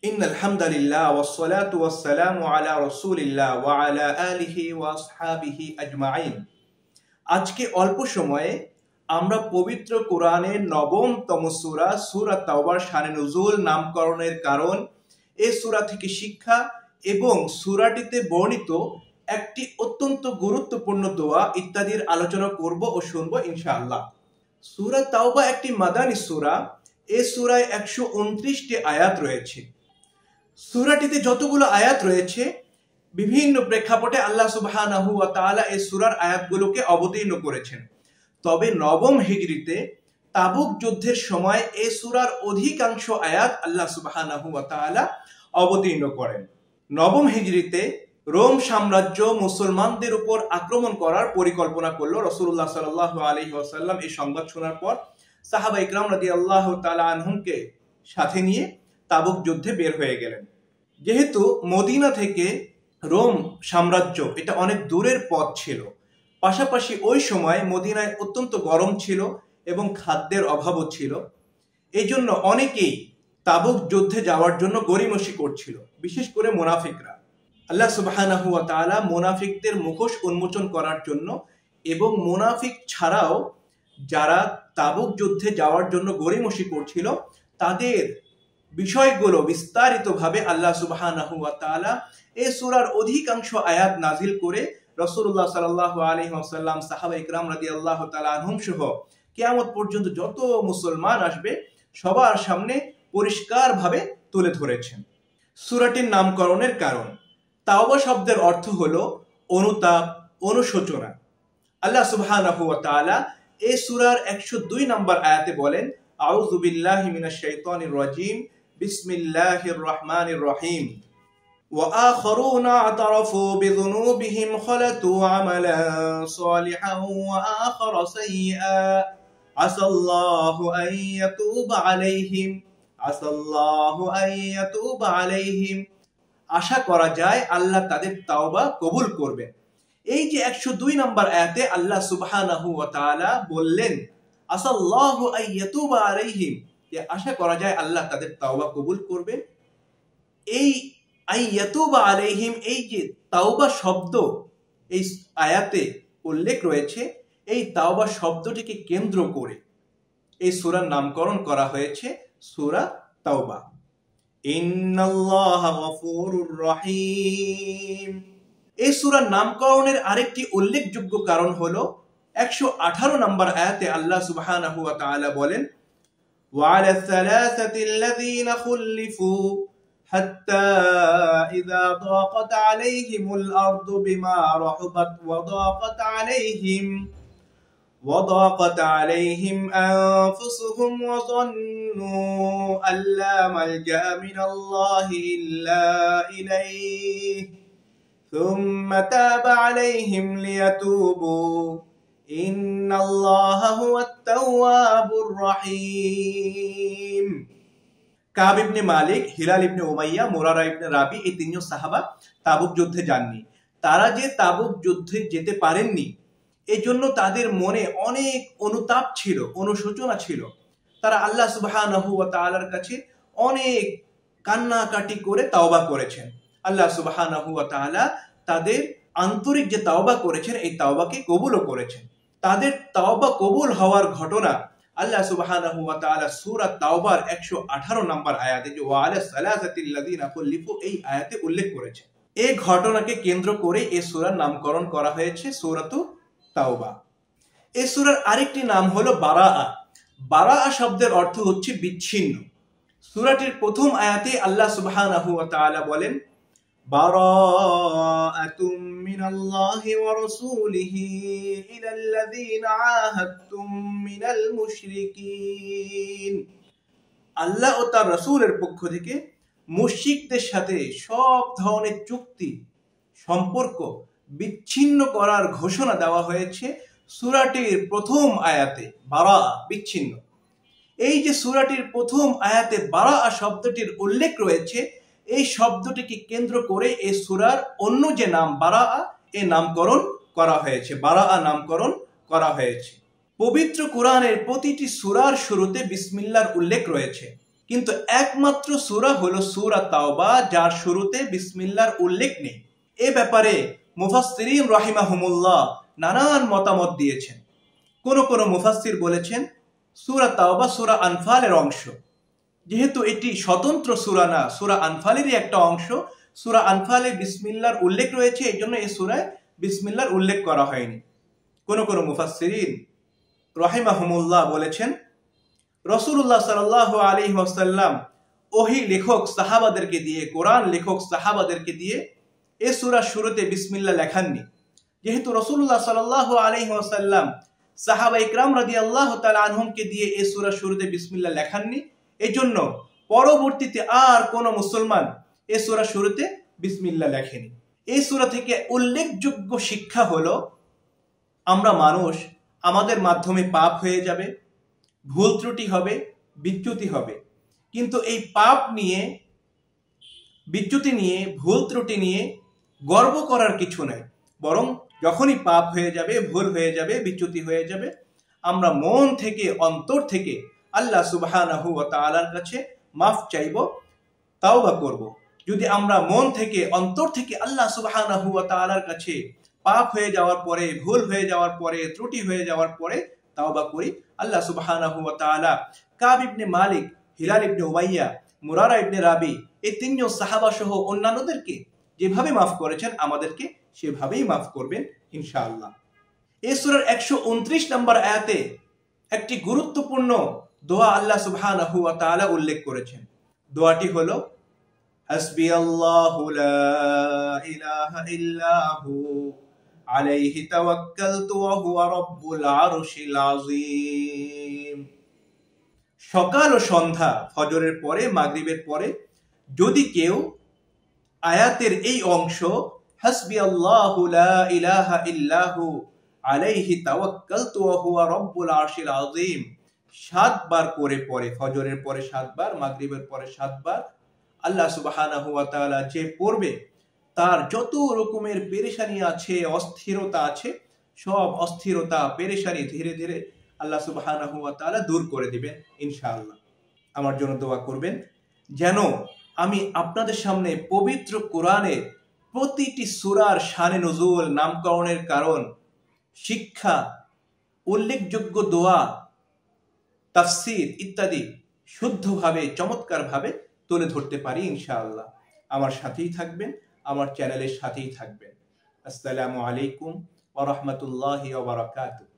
ইন্নাল হামদুলিল্লাহ ওয়াসসালাতু ওয়াসসালামু আলা রাসূলিল্লাহ ওয়া আলা আলিহি ওয়া আসহাবিহি আজমাইন। আজকে অল্প সময়ে আমরা পবিত্র কোরআনের নবমতম সূরা সূরা তাওবার শানে নুজুল, নামকরণের কারণ, এই সূরা থেকে শিক্ষা এবং সূরাটিতে বর্ণিত একটি অত্যন্ত গুরুত্বপূর্ণ দোয়া ইত্যাদির আলোচনা করব ও শুনবো ইনশাআল্লাহ। সূরা তাওবা একটি মাদানী সূরা। এই সূরায় 129টি আয়াত রয়েছে। সূরাটিতে যতগুলো আয়াত রয়েছে, বিভিন্ন প্রেক্ষাপটে আল্লাহ সুবহানাহু ওয়া তাআলা এই সূরার আয়াতগুলোকে অবতীর্ণ করেছেন। তবে নবম হিজরিতে তাবুক যুদ্ধের সময় এই সূরার অধিকাংশ আয়াত আল্লাহ সুবহানাহু ওয়া তাআলা অবতীর্ণ করেন। নবম হিজরিতে রোম সাম্রাজ্য মুসলমানদের উপর আক্রমণ করার পরিকল্পনা করল। রাসূলুল্লাহ সাল্লাল্লাহু আলাইহি ওয়াসাল্লাম এই সংবাদ শোনার পর সাহাবা ইকরাম রাদিয়াল্লাহু তাআলা আনহুমকে সাথে নিয়ে তাবুক যুদ্ধে বের হয়ে গেলেন। যেহেতু মদিনা থেকে রোম সাম্রাজ্য এটা অনেক দূরের পথ ছিল, পাশাপাশি ওই সময় মদিনায় অত্যন্ত গরম ছিল এবং খাদ্যের অভাবও ছিল। এই জন্য অনেকেই তাবুক যুদ্ধে যাওয়ার জন্য গড়িমসি করছিল, বিশেষ করে মুনাফিকরা। আল্লাহ সুবহানাহু ওয়া তাআলা মুনাফিকদের মুখোশ উন্মোচন করার জন্য এবং মুনাফিক ছাড়াও যারা তাবুক যুদ্ধে যাওয়ার জন্য গড়িমসি করছিল তাদের বিষয়গুলো বিস্তারিতভাবে আল্লাহ সুবহানাহু ওয়া তাআলা এই সূরার অধিকাংশ আয়াত নাজিল করে রাসূলুল্লাহ সাল্লাল্লাহু আলাইহি ওয়াসাল্লাম, সাহাবা ইকরাম রাদিয়াল্লাহু তাআলা আনহুম সহ কিয়ামত পর্যন্ত যত মুসলমান আসবে সবার সামনে পরিষ্কারভাবে তুলে ধরেছেন। সূরাটির নামকরণের কারণ, তাওবা শব্দের অর্থ হলো অনুতাপ, অনুশোচনা। আল্লাহ সুবহানাহু ওয়া তাআলা এই সূরার 102 নম্বর আয়াতে বলেন, আউযু বিল্লাহি মিনাশ শাইতানির রাজীম, বিসমিল্লাহির রহমানির রহিম। ওয়া আখারুনা আতারাফু বিযুনুবিহিম খালাতু আমালান সালিহান ওয়া আখারা সাইয়্যা আসাল্লাহু আন ইয়াতুবা আলাইহিম আসাল্লাহু আন ইয়াতুবা আলাইহিম। আশা করা যায় আল্লাহ তাদের তাওবা কবুল করবেন। এই যে 102 নম্বর আয়াতে আল্লাহ সুবহানাহু ওয়া তাআলা বললেন আসাল্লাহু আন ইয়াতুবা আলাইহিম, যে আশা করা যায় আল্লাহ তাদের তাওবা কবুল করবেন। এই আন ইয়াতুবা আলাইহিম, এই যে তাওবা শব্দ এই আয়াতে উল্লেখ রয়েছে, এই তাওবা শব্দটিকে কেন্দ্র করে এই সূরার নামকরণ করা হয়েছে সূরা তাওবা। ইন্নাল্লাহা গফুরুর রহিম। এই সূরার নামকরণের আরেকটি উল্লেখযোগ্য কারণ হলো 118 নম্বর আয়াতে আল্লাহ সুবহানাহু ওয়া তাআলা বলেন, ওয়া আলা সালাসাতিল্লাযীনা খুল্লিফু হাত্তা ইযা দাকাত আলাইহিমুল আরদু বিমা রাহুবাত وضاقت عليهم أنفسهم وظنوا أن لا ملجأ من الله إلا إليه ثم تاب عليهم ليتوبوا إن الله هو التواب الرحيم। কাব ইবনে মালিক, হিলাল ইবনে উমাইয়া, মুরারা ইবনে রাবি, এই তিনজন সাহাবা তাবুক যুদ্ধে যাননি। তারা যে তাবুক যুদ্ধে যেতে পারেননি এজন্য তাদের মনে অনেক অনুতাপ ছিল, অনুশোচনা ছিল। তারা আল্লাহ সুবহানাহু ওয়া তাআলার কাছে অনেক কান্নাকাটি করে তাওবা করেছেন। আল্লাহ সুবহানাহু ওয়া তাআলা তাদের আন্তরিক যে তাওবা করেছেন এই তাওবাকে কবুলও করেছেন। তাদের তাওবা কবুল হওয়ার ঘটনা আল্লাহ সুবহানাহু ওয়া তাআলা সূরা তাওবার 118 নম্বর আয়াতে, যে ওয়া আলা সালাসাতিল্লাযীনা খুল্লিফু, এই আয়াতে উল্লেখ করেছেন। এই ঘটনাকে কেন্দ্র করে এই সূরার নামকরণ করা হয়েছে সূরাতু তাওবা। এই সূরার আরেকটি নাম হলো বারাআ। বারাআ শব্দের অর্থ হচ্ছে বিচ্ছিন্ন। সূরাটির প্রথম আয়াতে আল্লাহ সুবহানাহু ওয়া তাআলা বলেন, বারাআতুম মিনাল্লাহি ওয়া রাসূলিহি ইলাল্লাযীনা আহাদতুম মিনাল মুশরিকিন। আল্লাহ ও তার রাসূলের পক্ষ থেকে মুশরিকদের সাথে সব ধরনের চুক্তি সম্পর্ক বিচ্ছিন্ন করার ঘোষণা দেওয়া হয়েছে সূরাটির প্রথম আয়াতে। বারাআ, বিচ্ছিন্ন। এই যে সূরাটির প্রথম আয়াতে বারাআ শব্দটির উল্লেখ রয়েছে, এই শব্দটিকে কেন্দ্র করে এই সূরার অন্য যে নাম বারাআ, এই নামকরণ করা হয়েছে, বারাআ নামকরণ করা হয়েছে। পবিত্র কোরআনের প্রতিটি সূরার শুরুতে বিসমিল্লাহর উল্লেখ রয়েছে, কিন্তু একমাত্র সূরা হলো সূরা তাওবা, যার শুরুতে বিসমিল্লাহর উল্লেখ নেই। এ ব্যাপারে মুফাসসিরিন রাহিমাহুমুল্লাহ নানান মতামত দিয়েছেন। কোন মুফাসসির বলেছেন সূরা তাওবা সূরা আনফালের অংশ, যেহেতু এটি স্বতন্ত্র সূরা না, সূরা আনফালেরই একটা অংশ। সূরা আনফালে বিসমিল্লাহর উল্লেখ রয়েছে, এই জন্য এই সূরায় বিসমিল্লাহর উল্লেখ করা হয়নি। কোন মুফাসসিরিন রাহিমাহুমুল্লাহ বলেছেন রাসূলুল্লাহ সাল্লাল্লাহু আলাইহি ওয়াসাল্লাম ওহী লেখক সাহাবাদেরকে দিয়ে, কোরআন লেখক সাহাবাদেরকে দিয়ে এই সূরার শুরুতে বিসমিল্লাহ লেখাননি। যেহেতু রাসূলুল্লাহ সাল্লাল্লাহু আলাইহি ওয়াসাল্লাম সাহাবা ইকরাম রাদিয়াল্লাহু তাআলা আনহুমকে দিয়ে এই সূরার শুরুতে বিসমিল্লাহ লেখাননি, এজন্য পরবর্তীতে আর কোন মুসলমান এই সূরার শুরুতে বিসমিল্লাহ লেখেনি। এই সূরা থেকে উল্লেখযোগ্য শিক্ষা হলো আমরা মানুষ, আমাদের মাধ্যমে পাপ হয়ে যাবে, ভুল ত্রুটি হবে, বিচ্যুতি হবে, কিন্তু এই পাপ নিয়ে, বিচ্যুতি নিয়ে, ভুল ত্রুটি নিয়ে গর্ব করার কিছু নাই। বরং যখনই পাপ হয়ে যাবে, ভুল হয়ে যাবে, বিচ্যুতি হয়ে যাবে, আমরা মন থেকে, অন্তর থেকে আল্লাহ সুবহানাহু ওয়া তাআলার কাছে মাফ চাইব, তাওবা করব। যদি আমরা মন থেকে, অন্তর থেকে আল্লাহ সুবহানাহু ওয়া তাআলার কাছে পাপ হয়ে যাওয়ার পরে, ভুল হয়ে যাওয়ার পরে, ত্রুটি হয়ে যাওয়ার পরে তাওবা করি, আল্লাহ সুবহানাহু ওয়া তাআলা কাব ইবনে মালিক, হিলাল ইবনে উমাইয়া, মুরারা ইবনে রাবি, এই তিনজন সাহাবা সহ অন্যান্যদেরকে যেভাবে মাফ করেছেন আমাদেরকে সেভাবেই মাফ করবেন ইনশাআল্লাহ। এই সূরার 129 নম্বর আয়াতে একটি গুরুত্বপূর্ণ দোয়া আল্লাহ সুবহানাহু ওয়া তাআলা উল্লেখ করেছেন। দোয়াটি হলো হাসবিয়াল্লাহু লা ইলাহা ইল্লাহু আলাইহি তাওয়াক্কালতু ওয়া হুয়া রাব্বুল আরশিল আযীম। সকাল ও সন্ধ্যা, ফজরের পরে, মাগরিবের পরে যদি কেউ আয়াতের এই অংশ হাসবিয়াল্লাহু লা ইলাহা ইল্লাহু আলাইহি তাওয়াক্কালতু ওয়া হুয়া রাব্বুল আরশিল আযীম 7 বার করে পড়ে, ফজরের পরে 7 বার, মাগরিবের পরে 7 বার, আল্লাহ সুবহানাহু ওয়া তাআলা যে পড়বে তার যত রকমের পেরেশানি আছে, অস্থিরতা আছে, সব অস্থিরতা, পেরেশানি ধীরে ধীরে আল্লাহ সুবহানাহু ওয়া তাআলা দূর করে দিবেন ইনশাআল্লাহ। আমার জন্য দোয়া করবেন যেন আমি আপনাদের সামনে পবিত্র কোরআনের প্রতিটি সূরার শানে নুজুল, নামকরণের কারণ, শিক্ষা, উল্লেখযোগ্য দোয়া, তাফসীর ইত্যাদি শুদ্ধভাবে, চমৎকারভাবে তুলে ধরতে পারি ইনশাআল্লাহ। আমার সাথেই থাকবেন, আমার চ্যানেলের সাথেই থাকবেন। আসসালামু আলাইকুম ওয়া রাহমাতুল্লাহি ওয়া বারাকাতুহু।